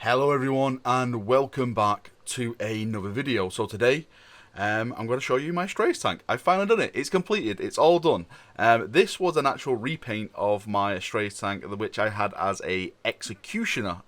Hello everyone and welcome back to another video. So today I'm going to show you my Astraeus tank. I've finally done it. It's completed. It's all done. This was an actual repaint of my Astraeus tank, which I had as a Executioner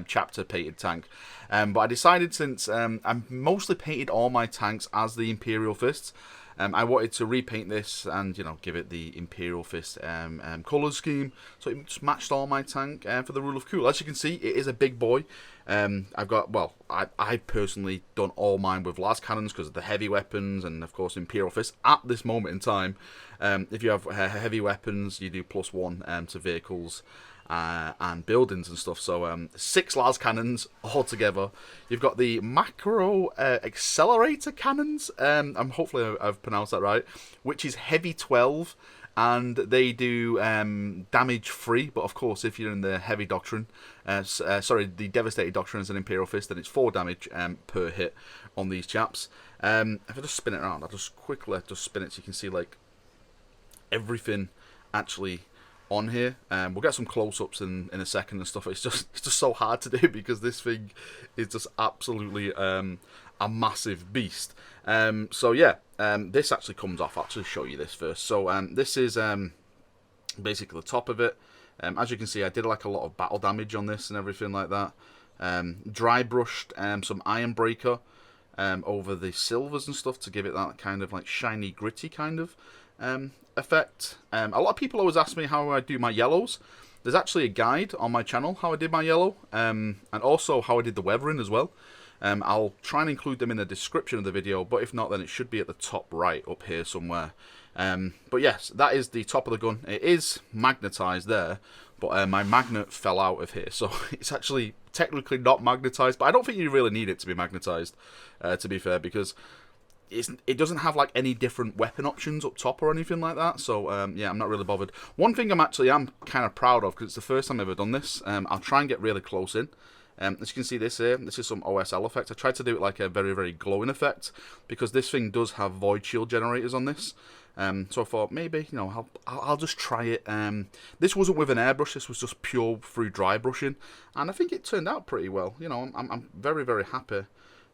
chapter painted tank. But I decided, since I've mostly painted all my tanks as the Imperial Fists, I wanted to repaint this and, you know, give it the Imperial Fist colour scheme, so it just matched all my tank for the rule of cool. As you can see, it is a big boy. I've got, well, I personally done all mine with las cannons because of the heavy weapons and, of course, Imperial Fist at this moment in time. If you have heavy weapons, you do +1 to vehicles and buildings and stuff. So 6 las cannons altogether. You've got the macro accelerator cannons. Hopefully I've pronounced that right. Which is heavy 12, and they do damage free. But of course, if you're in the heavy doctrine, the devastated doctrine as an Imperial Fist, then it's 4 damage per hit on these chaps. If I just spin it around, I'll just quickly spin it so you can see like everything actually on here. We'll get some close-ups in a second and stuff. It's just so hard to do because this thing is just absolutely a massive beast. So yeah, this actually comes off. I'll actually show you this first. So this is basically the top of it. As you can see, I did like a lot of battle damage on this and everything like that. Dry brushed some iron breaker over the silvers and stuff to give it that kind of like shiny, gritty kind of effect. A lot of people always ask me how I do my yellows. There's actually a guide on my channel how I did my yellow, and also how I did the weathering as well. I'll try and include them in the description of the video, but if not, then it should be at the top right up here somewhere. But yes, that is the top of the gun. It is magnetized there, but my magnet fell out of here, so it's actually technically not magnetized, but I don't think you really need it to be magnetized, to be fair, because it doesn't have like any different weapon options up top or anything like that. So yeah, I'm not really bothered. One thing I'm kind of proud of, because it's the first time I've ever done this. I'll try and get really close in. As you can see, this here, this is some OSL effect. I tried to do it like a very, very glowing effect, because this thing does have void shield generators on this. So I thought maybe, you know, I'll just try it. This wasn't with an airbrush. This was just pure through dry brushing, and I think it turned out pretty well. You know, I'm very, very happy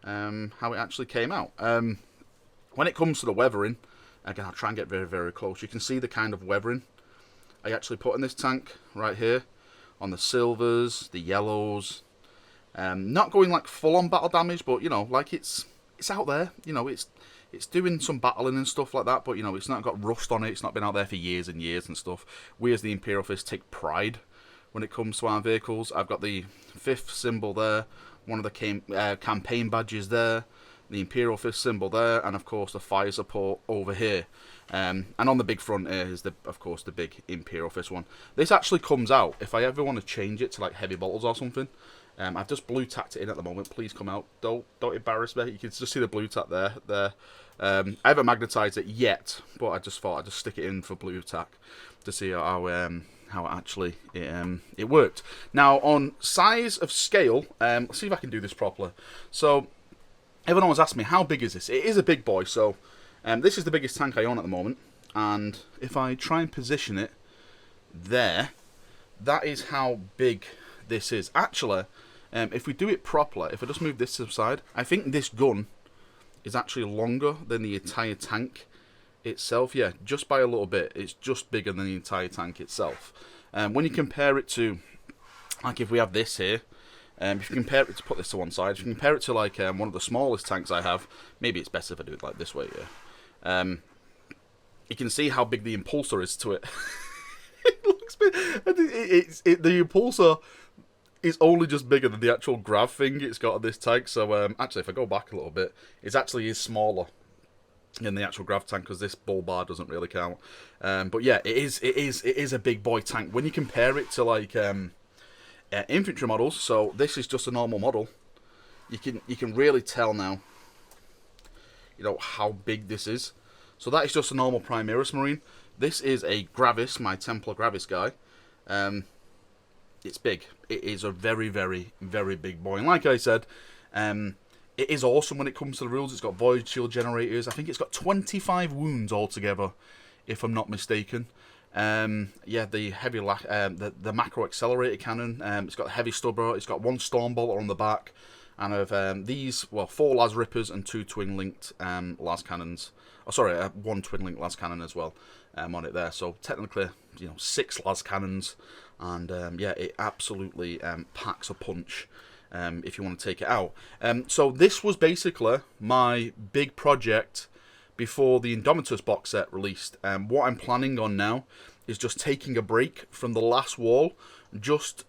how it actually came out. When it comes to the weathering, again, I'll try and get very, very close. You can see the kind of weathering I actually put in this tank right here on the silvers, the yellows. Not going like full-on battle damage, but you know, like it's out there. You know, it's doing some battling and stuff like that. But you know, it's not got rust on it. It's not been out there for years and years and stuff. We as the Imperial Fist take pride when it comes to our vehicles. I've got the 5th symbol there, one of the campaign badges there, the Imperial Fist symbol there, and of course the fire support over here. And on the big front here is of course the big Imperial Fist one. This actually comes out if I ever want to change it to like heavy bottles or something. I've just blue tacked it in at the moment. Please come out. Don't embarrass me. You can just see the blue tack there. I haven't magnetized it yet, but I just thought I'd just stick it in for blue tack to see how actually it worked. Now on size of scale, let's see if I can do this properly. So everyone always asks me, how big is this? It is a big boy. So this is the biggest tank I own at the moment, and if I try and position it there, that is how big this is. Actually, if we do it properly, if I just move this to the side, I think this gun is actually longer than the entire tank itself. Yeah, just by a little bit. It's just bigger than the entire tank itself. When you compare it to, like, if we have this here, if you compare it to, put this to one side, if you compare it to like one of the smallest tanks I have, maybe it's better if I do it like this way. Yeah, you can see how big the impulsor is to it. It looks big. The impulsor is only just bigger than the actual grav thing it's got on this tank. So actually, if I go back a little bit, it actually is smaller in the actual grav tank, because this bull bar doesn't really count. But yeah, it is a big boy tank when you compare it to like infantry models. So this is just a normal model. You can really tell now, you know, how big this is. So that is just a normal Primaris Marine. This is a Gravis, my Templar Gravis guy. It's big. It is a very, very, very big boy. And like I said, it is awesome when it comes to the rules. It's got void shield generators. I think it's got 25 wounds altogether, if I'm not mistaken. Yeah, the heavy the macro accelerated cannon. It's got a heavy stubber. It's got one storm bolter on the back, and of these, well, 4 las rippers and 2 twin linked las cannons. Oh, sorry, 1 twin linked las cannon as well on it there. So technically, 6 las cannons, and yeah, it absolutely packs a punch. If you want to take it out. So this was basically my big project before the Indomitus box set released. What I'm planning on now is just taking a break from the last wall just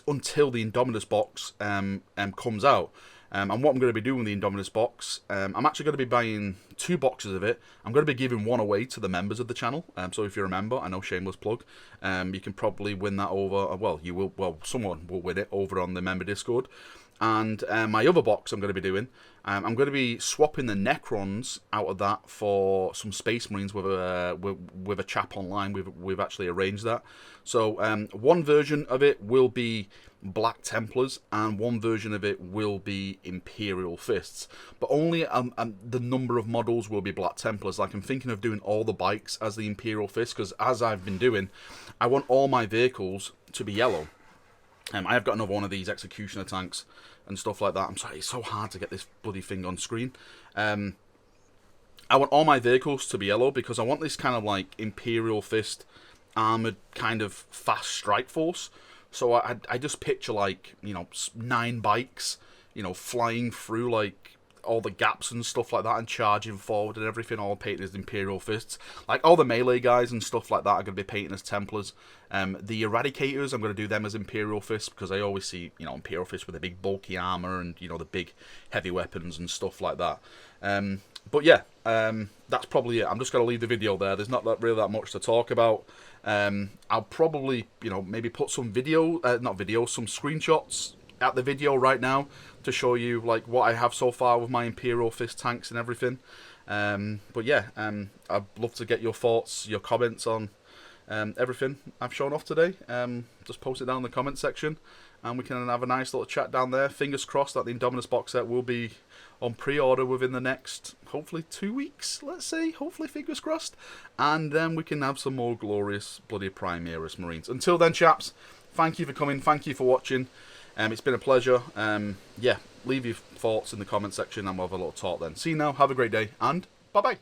until the Indomitus box comes out. And what I'm going to be doing with the Indomitus box, I'm actually going to be buying 2 boxes of it. I'm going to be giving 1 away to the members of the channel. So if you remember, I know, shameless plug, you can probably win that over, well, you will, well, someone will win it over on the member Discord. And my other box I'm going to be doing, I'm going to be swapping the Necrons out of that for some Space Marines with a chap online. We've actually arranged that. So 1 version of it will be Black Templars, and 1 version of it will be Imperial Fists. But only the number of models will be Black Templars. Like, I'm thinking of doing all the bikes as the Imperial Fists, because as I've been doing, I want all my vehicles to be yellow. I have got another one of these Executioner tanks and stuff like that. I'm sorry, it's so hard to get this bloody thing on screen. I want all my vehicles to be yellow because I want this kind of like Imperial Fist armoured kind of fast strike force. So I just picture, like, 9 bikes, flying through, like, all the gaps and stuff like that and charging forward and everything, all painted as Imperial Fists. Like, all the melee guys and stuff like that are going to be painted as Templars. The Eradicators, I'm going to do them as Imperial Fists because I always see, Imperial Fists with the big bulky armour and, the big heavy weapons and stuff like that. But yeah, that's probably it. I'm just going to leave the video there. There's not really that much to talk about. I'll probably, maybe put some some screenshots at the video right now to show you, like, what I have so far with my Imperial Fist tanks and everything. But yeah, I'd love to get your thoughts, your comments on everything I've shown off today. Just post it down in the comment section, and we can have a nice little chat down there. Fingers crossed that the Indominus box set will be on pre-order within the next, hopefully, 2 weeks, let's say. Hopefully, fingers crossed. And then we can have some more glorious bloody Primaris Marines. Until then, chaps, thank you for coming. Thank you for watching. It's been a pleasure. Yeah, leave your thoughts in the comment section and we'll have a little talk then. See you now. Have a great day, and bye-bye.